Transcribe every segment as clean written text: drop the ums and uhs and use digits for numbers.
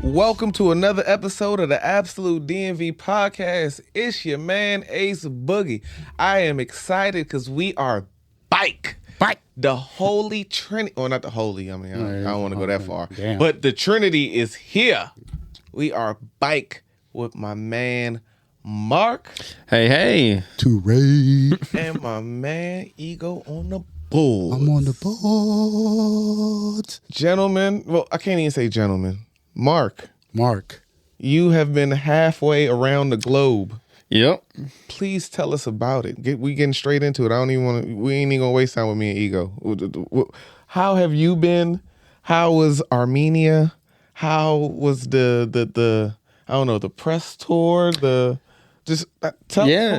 Welcome to another episode of the Absolute DMV podcast. It's your man Ace Boogie. I am excited because we are bike. The Holy Trinity. Well, not the Holy. I mean, I don't want to go that far. Damn. But the Trinity is here. We are bike with my man Marc. Hey. 2Ray. And my man eGogh on the board. I'm on the board. Gentlemen. Well, I can't even say gentlemen. Marc, you have been halfway around the globe. Yep. Please tell us about it. We getting straight into it. I don't even want to. We ain't even gonna waste time with me and eGogh. How have you been? How was Armenia? How was the I don't know, the press tour? Come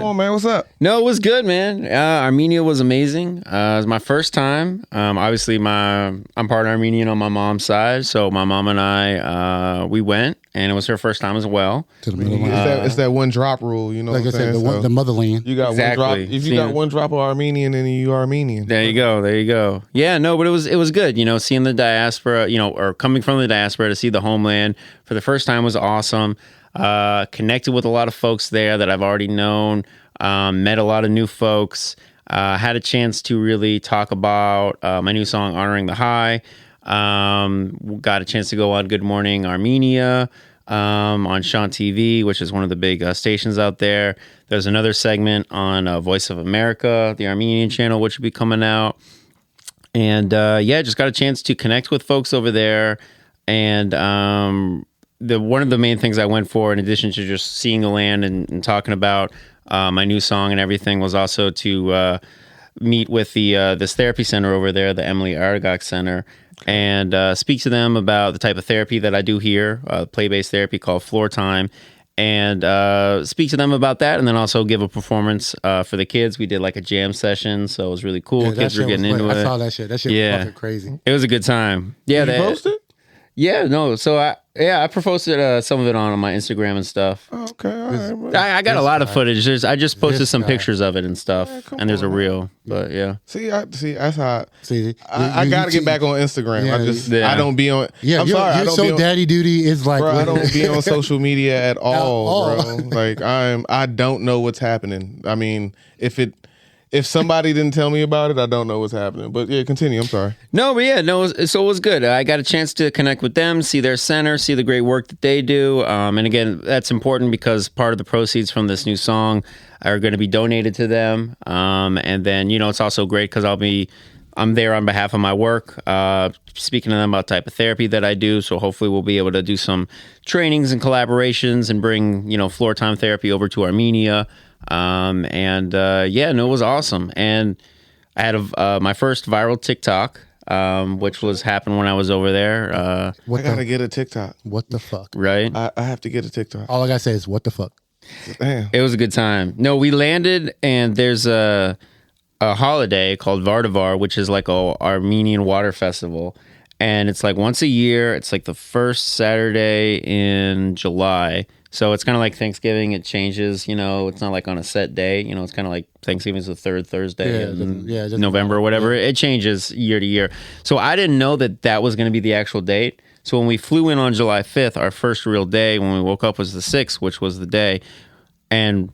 on, man. What's up? No, it was good, man. Armenia was amazing. It was my first time. Obviously, I'm part Armenian on my mom's side, so my mom and I we went, and it was her first time as well. To the motherland. It's that one drop rule, you know. Like what I I'm said, saying? the motherland. You got Exactly. one drop. If you got one drop of Armenian, then you Armenian. There you go. Yeah, no, but it was good. You know, seeing the diaspora, or coming from the diaspora to see the homeland for the first time was awesome. Connected with a lot of folks there that I've already known, met a lot of new folks, had a chance to really talk about my new song, Honoring the High. Got a chance to go on Good Morning Armenia on Sean TV, which is one of the big stations out there. There's another segment on Voice of America, the Armenian channel, which will be coming out. And just got a chance to connect with folks over there. And one of the main things I went for, in addition to just seeing the land and talking about my new song and everything, was also to meet with this therapy center over there, the Emili Aregak Center, and speak to them about the type of therapy that I do here, play-based therapy called Floor Time, and speak to them about that, and then also give a performance for the kids. We did like a jam session, so it was really cool. Yeah, kids were getting into it. I saw that shit. That shit was fucking crazy. It was a good time. Yeah, Did you post it? Yeah, no. So I posted some of it on my Instagram and stuff. Oh, okay, all right. Bro. I got a lot of footage. I just posted some pictures of it and stuff, come and there's a on, reel. But yeah, See, that's how. See, I got to get back on Instagram. Yeah, I don't be on. Yeah, I'm you're sorry. I don't be so on, daddy duty is like. bro. I don't be on social media at all, all. bro. Like I don't know what's happening. I mean, if somebody didn't tell me about it, I don't know what's happening. But yeah, continue. I'm sorry. so it was good. I got a chance to connect with them, see their center, see the great work that they do. And again, that's important because part of the proceeds from this new song are going to be donated to them. And then it's also great because I'm there on behalf of my work, speaking to them about the type of therapy that I do. So hopefully we'll be able to do some trainings and collaborations and bring, floor time therapy over to Armenia. It was awesome. And I had my first viral TikTok, which happened when I was over there. I gotta get a TikTok. What the fuck? Right? I have to get a TikTok. All I gotta say is what the fuck. Damn. It was a good time. No, we landed and there's a holiday called Vardavar, which is like a Armenian water festival. And it's like once a year. It's like the first Saturday in July. So it's kind of like Thanksgiving. It changes, it's not like on a set day. It's kind of like Thanksgiving is the third Thursday in November or whatever. It changes year to year. So I didn't know that was going to be the actual date. So when we flew in on July 5th, our first real day, when we woke up was the 6th, which was the day. And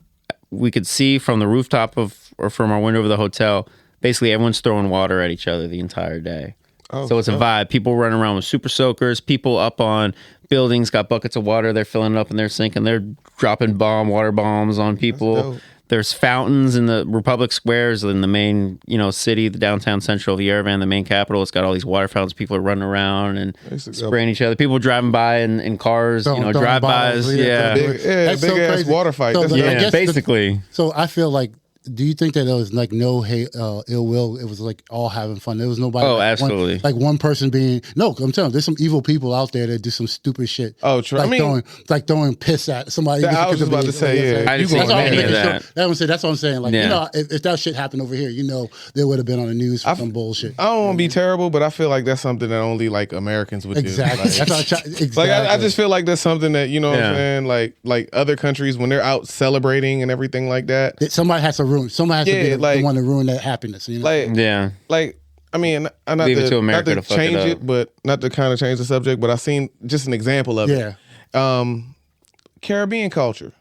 we could see from the rooftop or from our window of the hotel, basically everyone's throwing water at each other the entire day. So it's a vibe. People running around with super soakers. People up on buildings got buckets of water. They're filling it up in their sink and they're dropping water bombs on people. There's fountains in the Republic Squares in the main, city, the downtown central of Yerevan, the main capital. It's got all these water fountains. People are running around and spraying each other. People driving by in cars, drive-bys. Yeah, big ass crazy. water fight. So basically. So I feel like. Do you think that there was like no ill will? It was like all having fun. There was nobody. Oh, absolutely. One person being no. I'm telling you, there's some evil people out there that do some stupid shit. Oh, true. Throwing piss at somebody. I was just about to say, yeah. I didn't see any of that. That's what I'm saying. Like, if that shit happened over here, they would have been on the news for some bullshit. I don't want to be terrible, but I feel like that's something that only like Americans would do. Exactly. Exactly. Like I just feel like that's something that what I'm saying. Like other countries when they're out celebrating and everything like that. Somebody has to ruin. Somebody has to be the one to ruin that happiness. Like I mean, not Leave it to America not to fuck it change up. it, but not to kind of change the subject. But I seen just an example of it. Caribbean culture,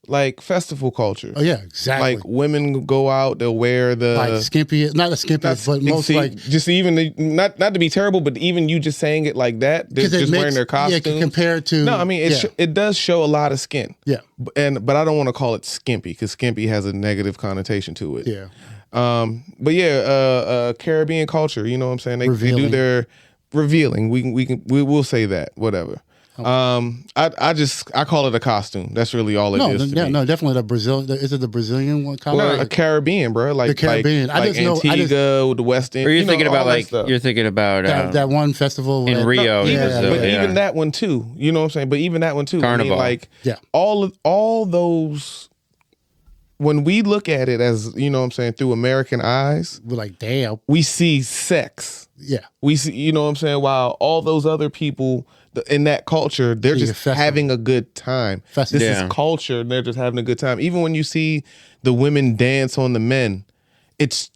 like festival culture. Oh yeah, exactly. Like women go out, they'll wear the like skimpy, not a skimpy, but most like just even not to be terrible, but even you just saying it like that, they're just wearing their costumes. Yeah, compared to no, I mean it does show a lot of skin. Yeah, but I don't want to call it skimpy because skimpy has a negative connotation to it. Yeah. But yeah, Caribbean culture, you know what I'm saying? They do their revealing. We will say that, whatever. I call it a costume. That's really all it is. No, definitely the Brazil. Is it the Brazilian one? No, a Caribbean, bro. Like the Caribbean. Like Antigua, the West End. Or you're thinking about that one festival in Rio. Even that one too. You know what I'm saying? But even that one too. Carnival. I mean, all those. When we look at it as, you know what I'm saying, through American eyes, we're like, damn. We see sex. Yeah. We see, you know what I'm saying, while all those other people in that culture, they're just having a good time. This is culture, and they're just having a good time. Even when you see the women dance on the men, it's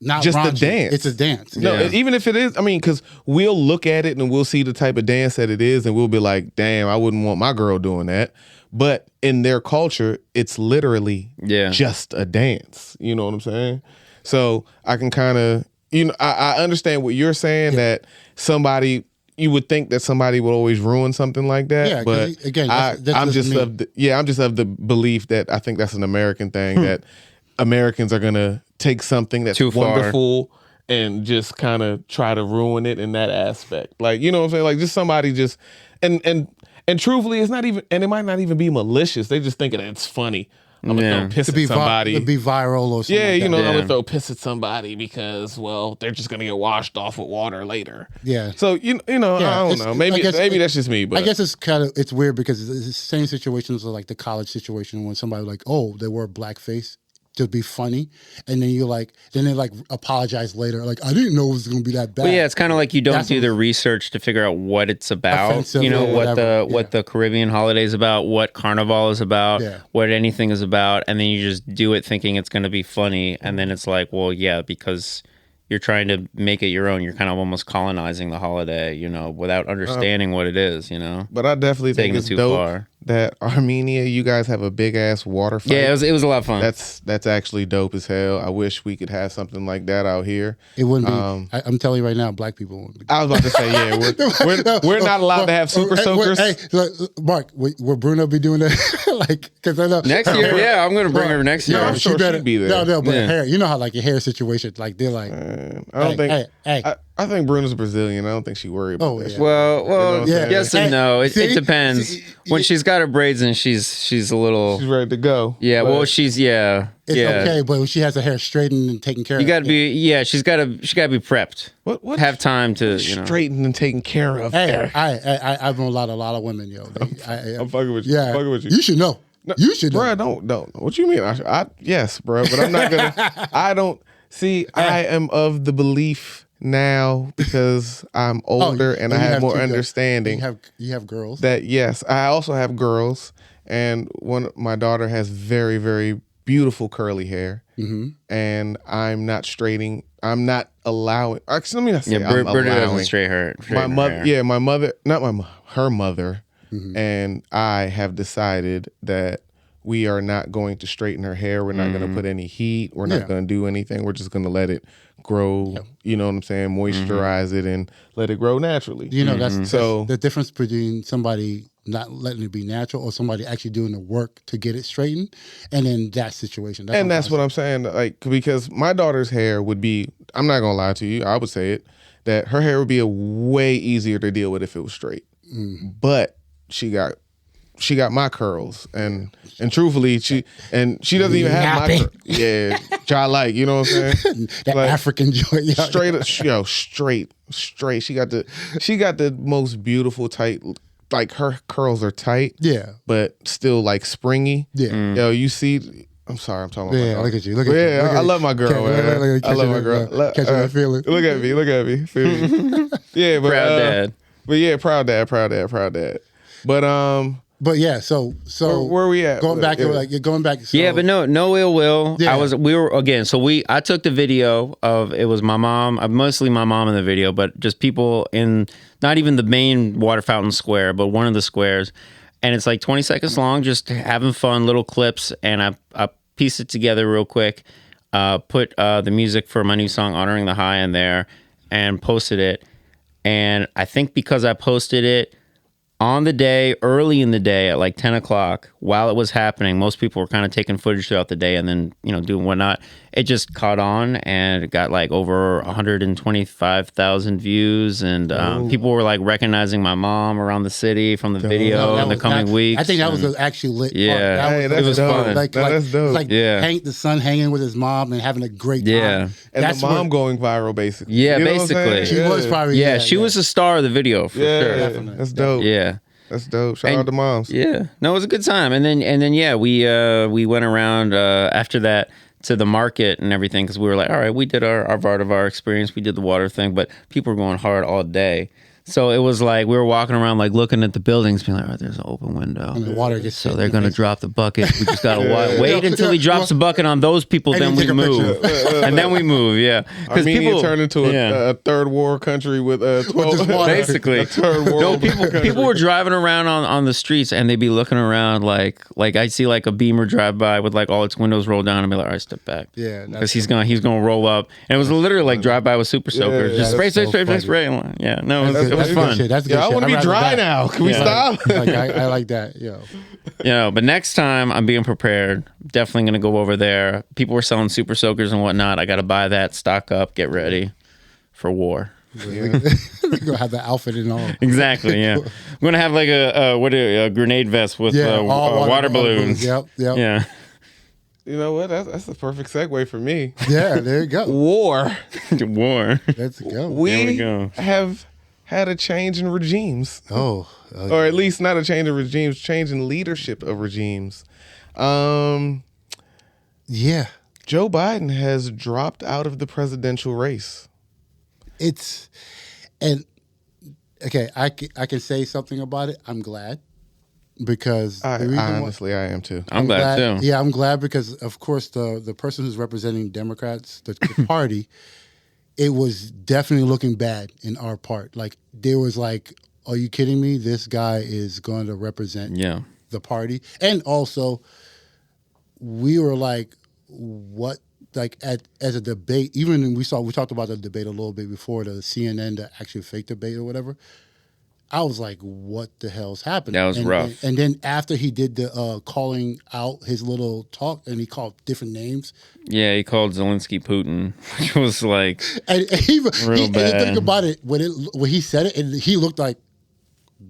not just raunchy. A dance. It's a dance. No, even if it is, I mean, because we'll look at it and we'll see the type of dance that it is, and we'll be like, damn, I wouldn't want my girl doing that. But in their culture, it's literally just a dance. You know what I'm saying? So I can kind of, I understand what you're saying, that you would think that somebody would always ruin something like that. Yeah, but again, I'm just of the belief that I think that's an American thing, that Americans are going to take something that's wonderful and just kind of try to ruin it in that aspect. Like, you know what I'm saying? Like just somebody just, and truthfully, it's not even, and it might not even be malicious. They just think that it's funny. I'm gonna throw piss at somebody. To be viral or something. Yeah, I'm gonna throw piss at somebody because, well, they're just gonna get washed off with water later. Yeah. So I don't know. Maybe that's just me. But I guess it's weird because it's the same situations like the college situation when somebody like, oh, they wore blackface to be funny, and then they apologize later, like I didn't know it was going to be that bad. Well, yeah, it's kind of like you don't do the research to figure out what it's about. What the Caribbean holiday is about, what Carnival is about, what anything is about, and then you just do it thinking it's going to be funny, and then it's like, well, yeah, because you're trying to make it your own. You're kind of almost colonizing the holiday, without understanding what it is, But I definitely think it's dope that Armenia, you guys have a big ass water fight. Yeah, it was a lot of fun. That's actually dope as hell. I wish we could have something like that out here. It wouldn't be. I'm telling you right now, black people wouldn't be. I was about to say, we're not allowed to have super soakers. Hey, Mark, will Bruno be doing that? Because I know next year. Yeah, I'm going to bring her next year. No, I'm sure she'd be there. No, but hair. You know how your hair situation, they're like. I don't think. I think Bruno's Brazilian. I don't think she worried about that. Well, yes and no. It depends. When she's got her braids and she's a little. She's ready to go. Yeah. Well, she's It's okay, but when she has her hair straightened and taken care of, you got to be. Yeah, she's got to be prepped. What? Have time to straightened and taken care of. Hey, I've known a lot of women, yo. I'm fucking with you. Yeah, I'm fucking with you. You should know. You should know. Bro, don't. What you mean? Yes, bro, but I'm not gonna. I don't see. I am of the belief now because I'm older and I have more understanding. You have girls. That yes, I also have girls, and my daughter has very, very beautiful curly hair, and I'm not straightening. I'm not allowing. Actually, let me not say I'm Britta allowing. doesn't straighten her. My mother, my mother, not her mother, and I have decided that we are not going to straighten her hair. We're not going to put any heat. We're not going to do anything. We're just going to let it grow. You know what I'm saying? Moisturize it and let it grow naturally. That's the difference between somebody not letting it be natural or somebody actually doing the work to get it straightened, and in that situation. That's what I'm saying. Like, because my daughter's hair would be, I'm not going to lie to you, I would say it, that her hair would be a way easier to deal with if it was straight. But she got my curls, and truthfully, she doesn't even have my curls. Yeah, which you know what I'm saying? That African joy, straight. She got the most beautiful tight. Like her curls are tight, but still like springy. Yo, you see. I'm sorry, I'm talking about. Yeah, look at you. Look at you. I love my girl. I love my girl. Catching that feeling. Look at me. Feel me? Yeah, but proud dad. But yeah, proud dad. But But yeah, so Where we at? Going back, Yeah. like you're going back. So, Yeah, but no ill will. Yeah. I took the video of, it was my mom, mostly my mom in the video, but just people in, not even the main water fountain square, but one of the squares. And it's like 20 seconds long, just having fun, little clips. And I pieced it together real quick, put the music for my new song, Honoring the High, in there, and posted it. And I think because I posted it on the day, early in the day at like 10 o'clock, while it was happening, most people were kind of taking footage throughout the day and then, doing whatnot. It just caught on and it got like over 125,000 views. And people were like recognizing my mom around the city from the video in the coming weeks. I think that was actually lit. Yeah, part. it was fun. That's dope. Like the son hanging with his mom and having a great time. Yeah. And the mom going viral, basically. Yeah, You know what I'm basically. saying? She was probably. Yeah, she was the star of the video for sure. Definitely. That's dope. Yeah. That's dope. Shout out to moms. Yeah. No, it was a good time. And then yeah, we went around after that to the market and everything, because we were like, all right, we did our part of our experience. We did the water thing, but people were going hard all day. So it was like we were walking around, like looking at the buildings, being like, all right, there's an open window. And the water gets So they're going to drop the bucket. We just got to wait until he drops the bucket on those people, And then then we take a move. And then we move, yeah. Armenia turned into a third world country with 12. Basically. A third world country. People were driving around on the streets and they'd be looking around like I'd see like a Beamer drive by with like all its windows rolled down and be like, all right, step back. Yeah. Because he's gonna roll up. And it was literally like drive by with super soakers. Just spray. Yeah, no, it was fun. That's good Yeah, I shit. want to be I'd rather dry that. now. Can we stop? Like, I like that. But next time I'm being prepared. Definitely gonna go over there. People were selling super soakers and whatnot. I gotta buy that, stock up, get ready for war. We're gonna have the outfit and all. Exactly. Yeah, I'm gonna have like a grenade vest with all water balloons. Yep. Yeah. You know what? That's the perfect segue for me. Yeah, there you go. War. War. Let's go. We go. have had a change in regimes. Oh. Or at least not a change in regimes, change in leadership of regimes. Yeah. Joe Biden has dropped out of the presidential race. Okay, I can say something about it. I'm glad because I honestly am too. I'm glad too. Yeah, I'm glad because of course the person who's representing Democrats, the party, it was definitely looking bad in our part. Like there was like, are you kidding me? This guy is going to represent the party, and also we were like, what? Like as a debate, even we talked about the debate a little bit before, the CNN, the actual fake debate or whatever. I was like, what the hell's happening? That was rough. And then after he did the calling out his little talk, and he called different names. Yeah, he called Zelensky Putin, which was like and bad. And the thing about it, when he said it, and he looked like,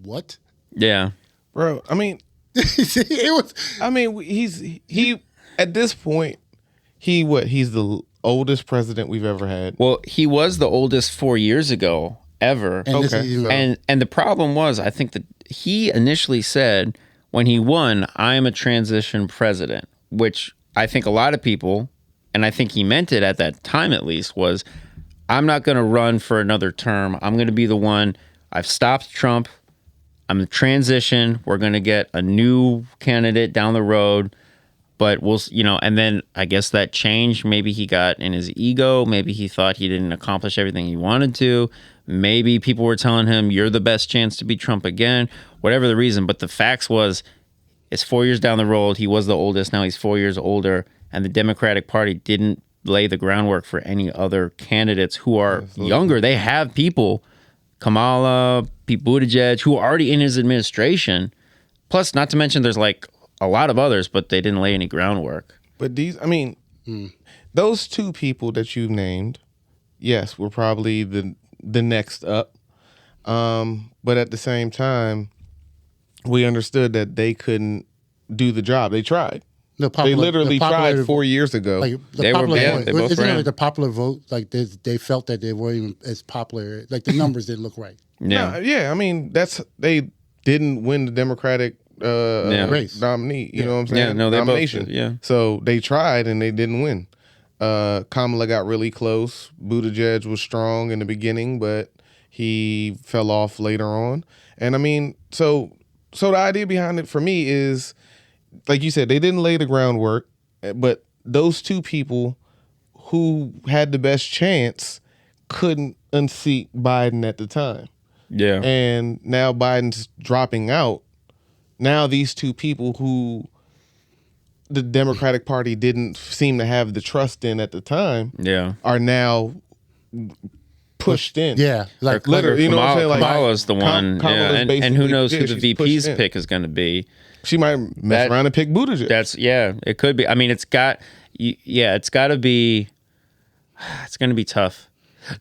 what? Yeah, Bro, I mean, it was. I mean, he at this point, he's the oldest president we've ever had. Well, he was the oldest 4 years ago ever. And this Okay. is even- And the problem was, I think that he initially said when he won, I am a transition president, which I think a lot of people, and I think he meant it at that time at least, was I'm not going to run for another term. I'm going to be the one. I've stopped Trump. I'm the transition. We're going to get a new candidate down the road. But we'll, and then I guess that changed. Maybe he got in his ego. Maybe he thought he didn't accomplish everything he wanted to. Maybe people were telling him, you're the best chance to beat Trump again, whatever the reason. But the facts was, it's 4 years down the road. He was the oldest. Now he's 4 years older. And the Democratic Party didn't lay the groundwork for any other candidates who are younger. They have people, Kamala, Pete Buttigieg, who are already in his administration. Plus, not to mention, there's like a lot of others, but they didn't lay any groundwork. But those two people that you named, yes, were probably the next up. But at the same time, we understood that they couldn't do the job. They tried. They literally tried 4 years ago. Like the They were popular bad. vote. They both Isn't it ran. like the popular vote? Like they felt that they weren't even as popular. Like the numbers didn't look right. Yeah. I mean, they didn't win the Democratic Race. nominee. You know what I'm saying? Yeah, no, they both nomination. did, yeah. So they tried and they didn't win. Kamala got really close. Buttigieg was strong in the beginning, but he fell off later on. And I mean, so So the idea behind it for me is, like you said, they didn't lay the groundwork, but those two people who had the best chance couldn't unseat Biden at the time. Yeah. And now Biden's dropping out. Now these two people who the Democratic Party didn't seem to have the trust in at the time are now pushed in. Yeah, like literally, you know what I'm saying? Like Kamala's the one, and who knows who the VP's pick is going to be? She might mess around and pick Buttigieg. It could be. I mean, it's got to be. It's going to be tough.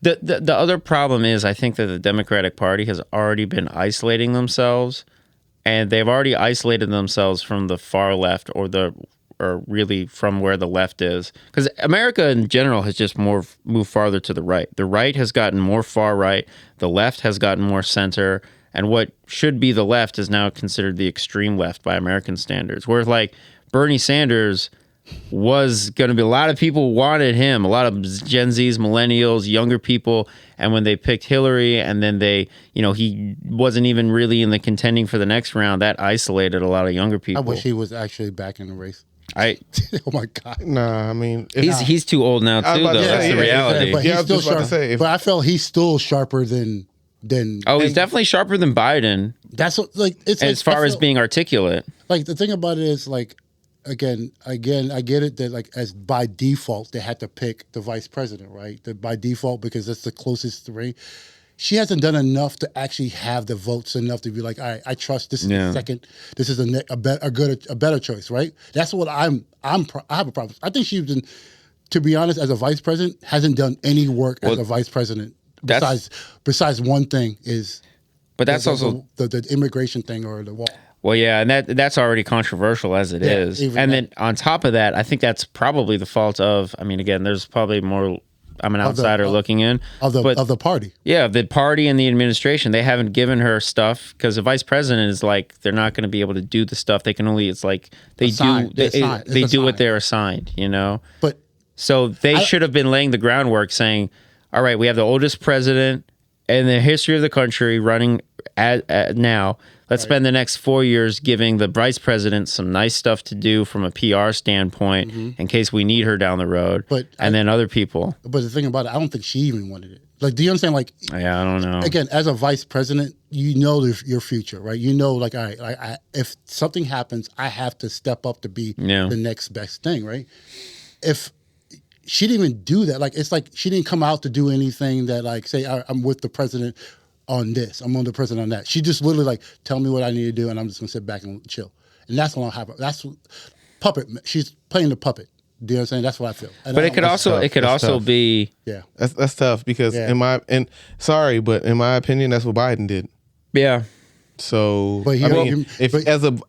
The other problem is, I think that the Democratic Party has already been isolating themselves, and they've already isolated themselves from the far left or really from where the left is. Because America in general has just moved farther to the right. The right has gotten more far right. The left has gotten more center. And what should be the left is now considered the extreme left by American standards. Whereas like Bernie Sanders was going to be, a lot of people wanted him, a lot of Gen Zs, millennials, younger people. And when they picked Hillary and then he wasn't even really in the contending for the next round, that isolated a lot of younger people. I wish he was actually back in the race. Oh my God. Nah, I mean, he's too old now too, though. That's the reality. But he's still sharp. But I felt he's still sharper than. He's definitely sharper than Biden. That's what, like, it's as far as being articulate. Like the thing about it is like, again, I get it that like as by default they had to pick the vice president, right? By default, because that's the closest three. She hasn't done enough to actually have the votes enough to be like, all right, I trust this is the second. This is a better choice, right? That's what I have a problem. I think she's been, to be honest, as a vice president, hasn't done any work as a vice president. Besides one thing is, but that's also the immigration thing or the wall. Well, yeah, and that's already controversial as it is. And then on top of that, I think that's probably the fault of. I mean, again, there's probably more. I'm an outsider looking in of the party. Yeah, the party and the administration. They haven't given her stuff because the vice president is like they're not going to be able to do the stuff. They can only. It's like they do what they're assigned. You know. But so they should have been laying the groundwork, saying, "All right, we have the oldest president in the history of the country running now. Let's spend the next 4 years giving the vice president some nice stuff to do from a PR standpoint in case we need her down the road. Then other people. But the thing about it, I don't think she even wanted it. Like, do you understand? Like, yeah, I don't know. Again, as a vice president, you know your future, right? You know, like, all right, if something happens, I have to step up to be the next best thing, right? If she didn't even do that, like, it's like she didn't come out to do anything that, like, say, I'm with the president on this, I'm on the president on that. She just literally like, tell me what I need to do, and I'm just gonna sit back and chill. And that's what I'll have. That's what, puppet. She's playing the puppet. Do you know what I'm saying? That's what I feel. And but it could also be that's tough because in my opinion, that's what Biden did. Yeah. So but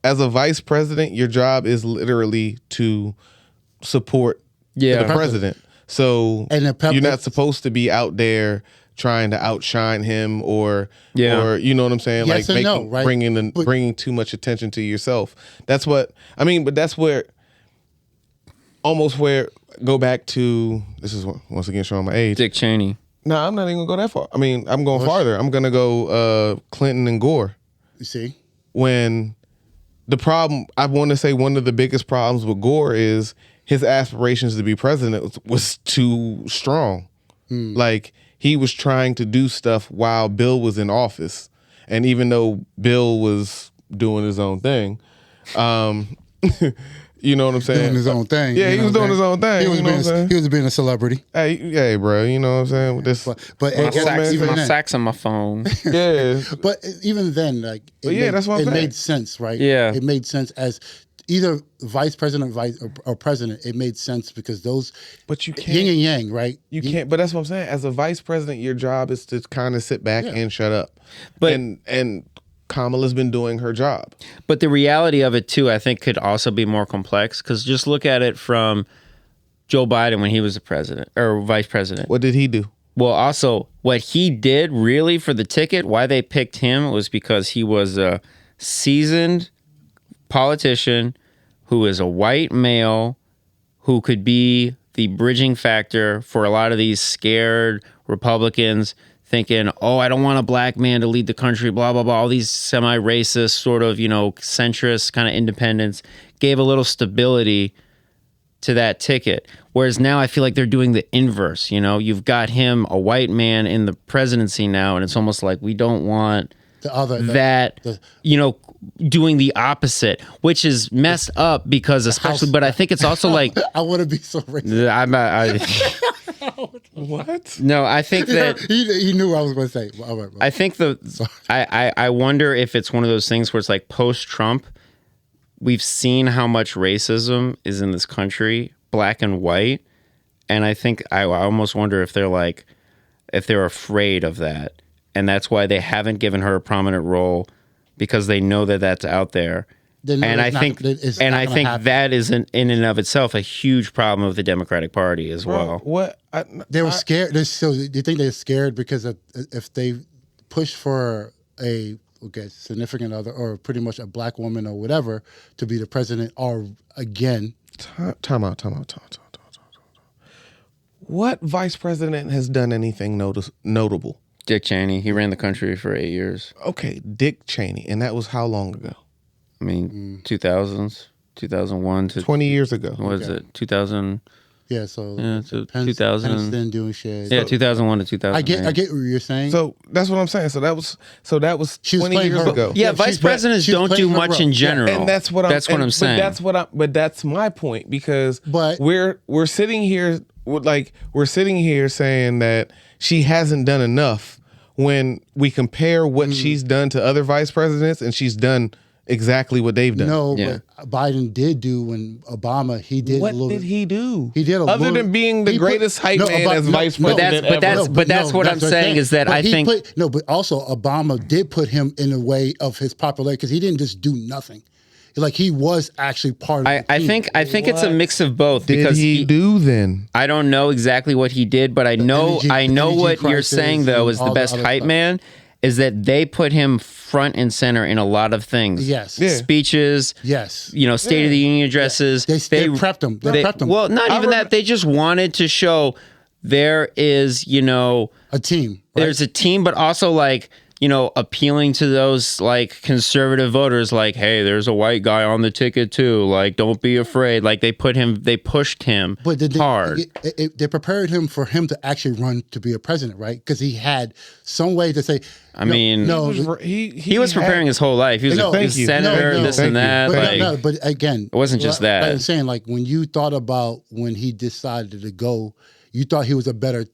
as a vice president, your job is literally to support the president. So you're not supposed to be out there trying to outshine him or you know what I'm saying? Yes, like bringing too much attention to yourself. That's what I mean. But that's where go back to, this is once again showing my age. Dick Cheney. No, I'm not even gonna go that far. I mean, I'm going farther. I'm gonna go Clinton and Gore. You see, when the problem, I want to say one of the biggest problems with Gore is his aspirations to be president was too strong. Like, he was trying to do stuff while Bill was in office. And even though Bill was doing his own thing, you know what I'm saying? Doing his own thing. Yeah, he was doing his own thing. He was being a celebrity. Hey, bro, you know what I'm saying? With this, but my sax on my phone. Yeah. But even then, like, that's what I'm saying. It made sense, right? Yeah. It made sense as either vice president or president. It made sense because those. But you can't. Yin and yang, right? You can't. But that's what I'm saying. As a vice president, your job is to kind of sit back and shut up. But and Kamala's been doing her job. But the reality of it too, I think, could also be more complex because just look at it from Joe Biden when he was the president or vice president. What did he do? Well, also what he did really for the ticket, why they picked him was because he was a seasoned politician who is a white male who could be the bridging factor for a lot of these scared Republicans thinking, oh, I don't want a black man to lead the country, blah, blah, blah. All these semi-racist sort of, centrist kind of independents gave a little stability to that ticket. Whereas now I feel like they're doing the inverse. You've got him, a white man, in the presidency now, and it's almost like we don't want doing the opposite, which is messed up because especially, but I think it's also like I want to be so racist. What? No, I think that he knew what I was going to say. I think I wonder if it's one of those things where it's like post-Trump, we've seen how much racism is in this country, black and white, and I think I almost wonder if they're afraid of that, and that's why they haven't given her a prominent role, because they know that that's out there. And I think that is in and of itself a huge problem of the Democratic Party as well. What? They were scared. Do you think they're scared because if they push for a significant other or pretty much a black woman or whatever to be the president, or again? Time out. What vice president has done anything notable? Dick Cheney. He ran the country for 8 years. Okay, Dick Cheney. And that was how long ago? I mean, 2000s, 2001 to 20 years ago. What is it? 2000. Yeah, so so Pence 2000. then doing shit. Yeah, 2001 to 2000. I get what you're saying. So that's what I'm saying. So that was 20 years ago. Yeah, vice presidents don't do much in general. And that's what I'm saying. But that's my point, because we're sitting here saying that she hasn't done enough when we compare what she's done to other vice presidents, and she's done exactly what they've done. No, but Biden did do when Obama. He did. What did he do? He did other than being the greatest hype man as vice president. But that's what I'm saying is that I think but also Obama did put him in a way of his popularity, because he didn't just do nothing. Like, he was actually part of the team. I think it's a mix of both. Because he do then? I don't know exactly what he did, but I know what you're saying though is the best hype man is that they put him front and center in a lot of things. Yes. Yeah. Speeches. Yes. State of the Union addresses. They prepped him. They prepped him. Well, not even that. They just wanted to show there is, a team. Right? There's a team, but also like, appealing to those like conservative voters, like, hey, there's a white guy on the ticket too. Like, don't be afraid. Like, they pushed him hard. They prepared him for him to actually run to be a president, right? Because he had some way to say. He was preparing his whole life. He was a senator, this and that. But again, it wasn't just that. I'm saying, like, when you thought about when he decided to go, you thought he was a better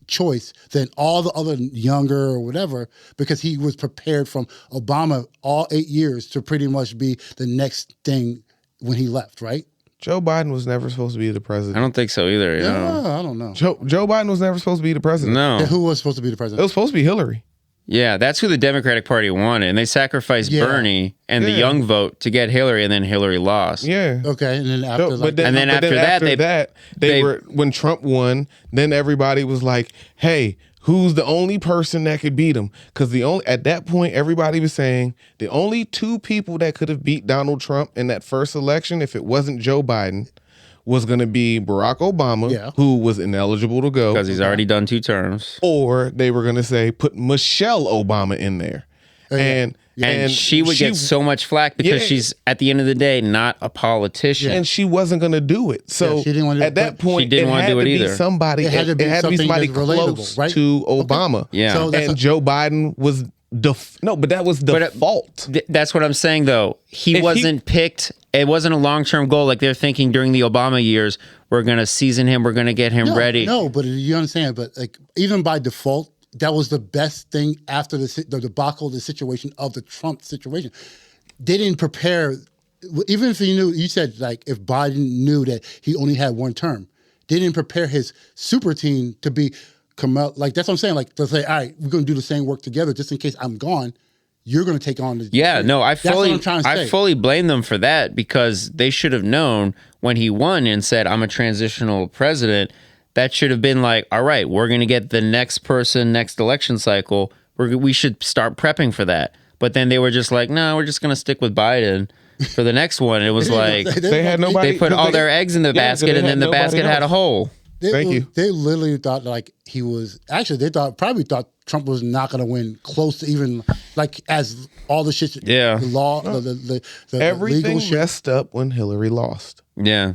choice than all the other younger or whatever, because he was prepared from Obama all 8 years to pretty much be the next thing when he left, right? Joe Biden was never supposed to be the president. I don't think so either. I don't know. Joe Biden was never supposed to be the president. No. Yeah, who was supposed to be the president? It was supposed to be Hillary. Yeah, that's who the Democratic Party wanted, and they sacrificed Bernie and the young vote to get Hillary, and then Hillary lost. Yeah. Okay, and then after after that, they were when Trump won, then everybody was like, "Hey, who's the only person that could beat him?" Because at that point, everybody was saying the only two people that could have beat Donald Trump in that first election, if it wasn't Joe Biden, was going to be Barack Obama, who was ineligible to go. Because he's already done 2 terms. Or they were going to say, put Michelle Obama in there. And she would get so much flack because she's, at the end of the day, not a politician. And she wasn't going to do it. So she didn't want to at that point, she didn't want to do it either. It had to be somebody close right? to Obama. Okay. Yeah. So and Joe Biden was... but that was default. That's what I'm saying, though. He wasn't picked. It wasn't a long-term goal like they're thinking during the Obama years. We're going to season him. We're going to get him ready. No, but you understand. But like, even by default, that was the best thing after the debacle, the situation of the Trump situation. They didn't prepare. Even if you said, like, if Biden knew that he only had 1 term, they didn't prepare his super team to be... come out, like, that's what I'm saying, like, to say, all right, we're going to do the same work together just in case I'm gone. You're going to take on the... Yeah, no, I I fully blame them for that, because they should have known when he won and said, I'm a transitional president. That should have been like, all right, we're going to get the next person next election cycle. We should start prepping for that. But then they were just like, no, we're just going to stick with Biden for the next one. It was like they had nobody. They put all their eggs in the basket, and then the basket had a hole. Thank you. They literally thought like he was. Actually, they probably thought Trump was not going to win close to even like as all the shit. Yeah. The law, the Everything legal shit. messed up when Hillary lost. Yeah.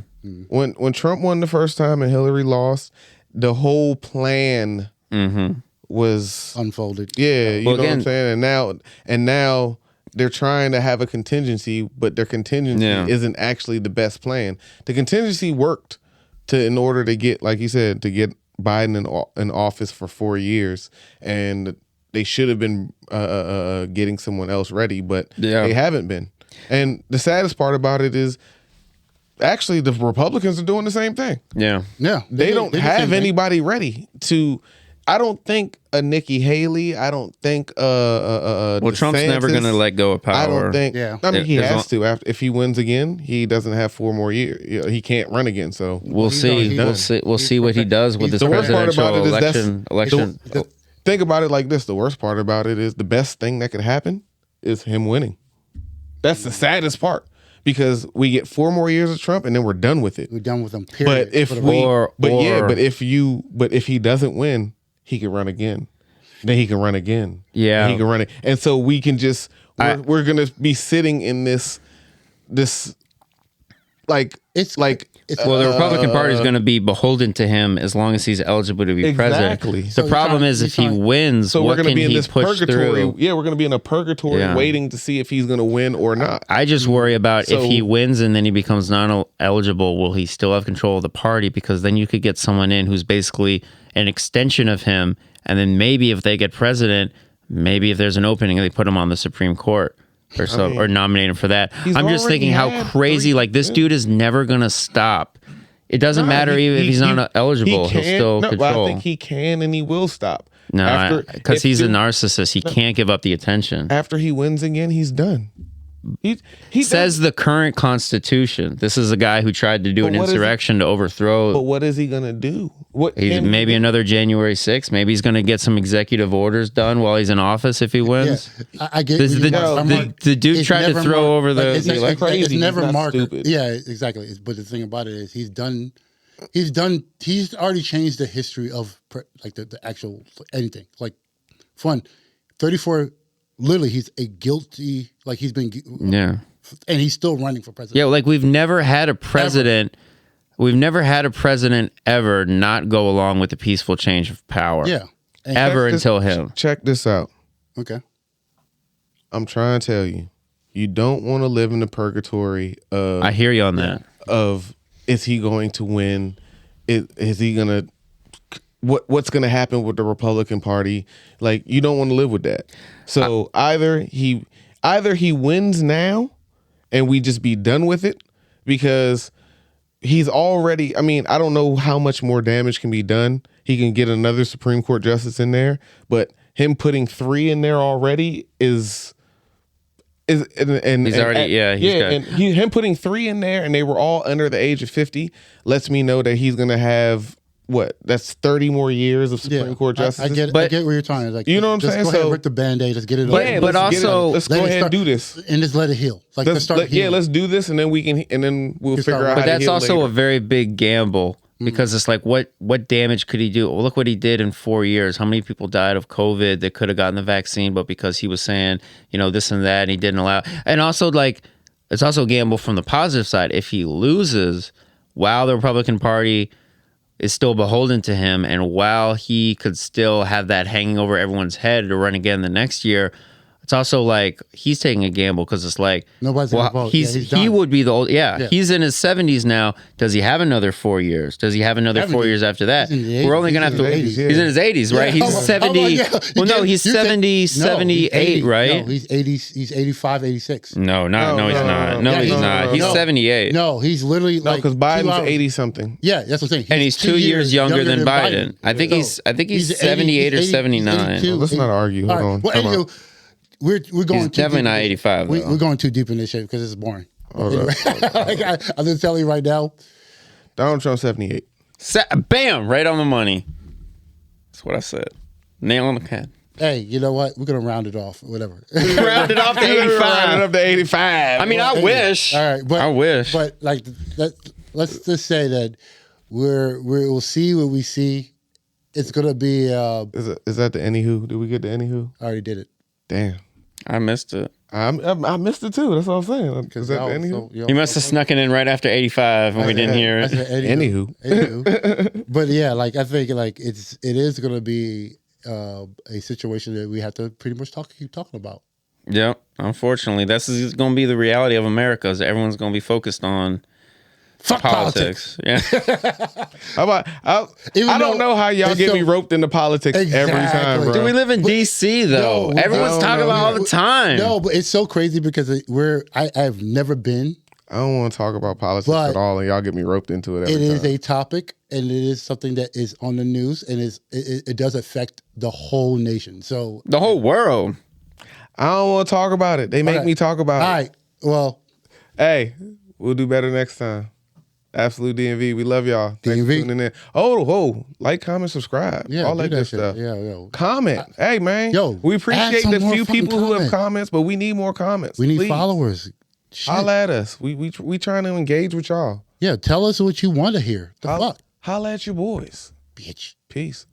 When Trump won the first time and Hillary lost, the whole plan was Unfolded. Yeah, you Well, know what I'm again- saying? And now they're trying to have a contingency, but their contingency isn't actually the best plan. The contingency worked in order to get, like you said, to get Biden in office for 4 years, and they should have been getting someone else ready, but they haven't been. And the saddest part about it is actually the Republicans are doing the same thing. Yeah. Yeah. They don't did the have same thing. anybody ready to. I don't think a Nikki Haley. I don't think Well, Trump's DeSantis, never going to let go of power. I don't think. Yeah. I mean, he As has to. If he wins again, he doesn't have 4 more years. You know, he can't run again. So We'll He's see. already We'll done. see. We'll see what he does with this the worst part presidential about it is election. think about it like this: the worst part about it is the best thing that could happen is him winning. That's the saddest part because we get 4 more years of Trump and then we're done with it. We're done with him. Period. But if For the- if he doesn't win, he can run again. Then he can run again. Yeah. And he can run it. And so we can just we're gonna be sitting in this like It's like Well, the Republican Party is going to be beholden to him as long as he's eligible to be Exactly. president. So The problem is if he wins, so we're what gonna can be in he this push purgatory. through? Yeah, we're gonna be in a purgatory Yeah. waiting to see if he's gonna win or not. I just worry about if So- he wins and then he becomes non-eligible, will he still have control of the party? Because then you could get someone in who's basically an extension of him, and then maybe if they get president, maybe if there's an opening, they put him on the Supreme Court or so, or nominate him for that. He's I'm just already thinking how had crazy. 3 Like this dude is never gonna stop. It doesn't matter even if he's not eligible; he'll still But control. I think he can and he will stop. No, because if he's a the- narcissist. He can't give up the attention. After he wins again, he's done. He Says the current Constitution. This is a guy who tried to do an what is it- insurrection to overthrow. But what is he gonna do? What He's can he maybe do? another January 6th. Maybe he's going to get some executive orders done while he's in office if he Yeah, wins. I get This- what the- you want. I'm the- like, the dude it's tried to never throw marked- over the- it's, the it's, crazy. it's He's never not marked. stupid. Yeah, exactly. But the thing about it is he's already changed the history of like the actual anything. Like fun. 34, literally he's a guilty, like he's been, Yeah. and he's still running for president. Yeah, like we've never had a president. We've never had a president ever not go along with the peaceful change of power. Yeah. And- Ever Check this- until him. Check this out. Okay. I'm trying to tell you, you don't want to live in the purgatory I hear you on that. of is he going to win? Is he gonna? What's going to happen with the Republican Party? Like you don't want to live with that. So either he wins now, and we just be done with it because he's already. I mean, I don't know how much more damage can be done. He can get another Supreme Court justice in there, but him putting 3 in there already is and He's already- yeah, he's got- and him putting 3 in there, and they were all under the age of 50, lets me know that he's gonna have that's 30 more years of Supreme Court justices. I get But- I get what you're talking about. Like, You know what I'm just saying? Go ahead, So- rip the Band-Aid. Let's get it But- over. but Let's get it- also- let's Let go it ahead start- and do this. and just let it heal. Like let's start healing. Let's do this, and then we'll Just figure start out. But how But to that's heal also later. a very big gamble because it's like what damage could he do? Well, look what he did in 4 years. How many people died of COVID that could have gotten the vaccine, but because he was saying, this and that, and he didn't allow. And also, like, it's also a gamble from the positive side. If he loses, while the Republican Party is still beholden to him, and while he could still have that hanging over everyone's head to run again the next year, it's also like he's taking a gamble because it's like Nobody's gonna vote. Yeah, he's he done. would be the old Yeah. he's in his 70s now. Does he have another 4 years? Does he have another 4 70. years after that? He's in the We're only 80s. gonna have to. He's in his 80s, He's in his 80s, right? Yeah, He's I'm like, 70. yeah. Well, no, he's You said- 70, no, he's 78, 80. right? No, he's 80. He's 85, 86. No, No, he's no, not. no, No, no, he's no, not. no, He's no. 78. No, he's literally No, like because 2 Biden's hours. 80 something. Yeah, that's what I'm saying. And he's 2 years younger than Biden. I think he's 78 or 79. He's 82. Let's not argue. Hold on. Well, Time anywho, out. we're going. He's too definitely deep not in- 85, though. We're going too deep in this shit because it's boring. Hold up. Like, I'm just telling you right now. Donald Trump 78. Bam! Right on the money. That's what I said. Nail on the head. Hey, you know what? We're gonna round it off. Whatever. Round it off to Round it 85. up to 85. I mean, I wish. All right, but I wish. But like, let's just say that we'll see what we see. It's gonna be. Is that the anywho? Did we get the anywho? I already did it. Damn, I missed it. I missed it too. That's what I'm saying. Is that the anywho? You must have snuck it in right after 85 and we didn't hear it. Anywho. But yeah, like I think like it is gonna be a situation that we have to pretty much keep talking about. Yep. Unfortunately, this is going to be the reality of America. Is everyone's going to be focused on Fuck politics. Yeah. How about, I don't know how y'all get me roped into politics every time, bro. Do we live in DC though? No, Everyone's talking about it all the time. No, but it's so crazy because I've never been. I don't want to talk about politics at all, and y'all get me roped into it every time. It is a topic, and it is something that is on the news, and it does affect the whole nation. So the whole world. I don't want to talk about it. They make me talk about it. All right. Well, hey, we'll do better next time. Absolute DMV. We love y'all. Thanks for tuning in. Oh, like, comment, subscribe. Yeah, all that good stuff. Yeah. Comment. Hey, man. Yo, we appreciate the few people who have comments. comments, but we need more comments. We need Please. followers. Shit. Holla at us. We trying to engage with y'all. Yeah, tell us what you want to hear. The fuck? Holla at your boys. Bitch. Peace.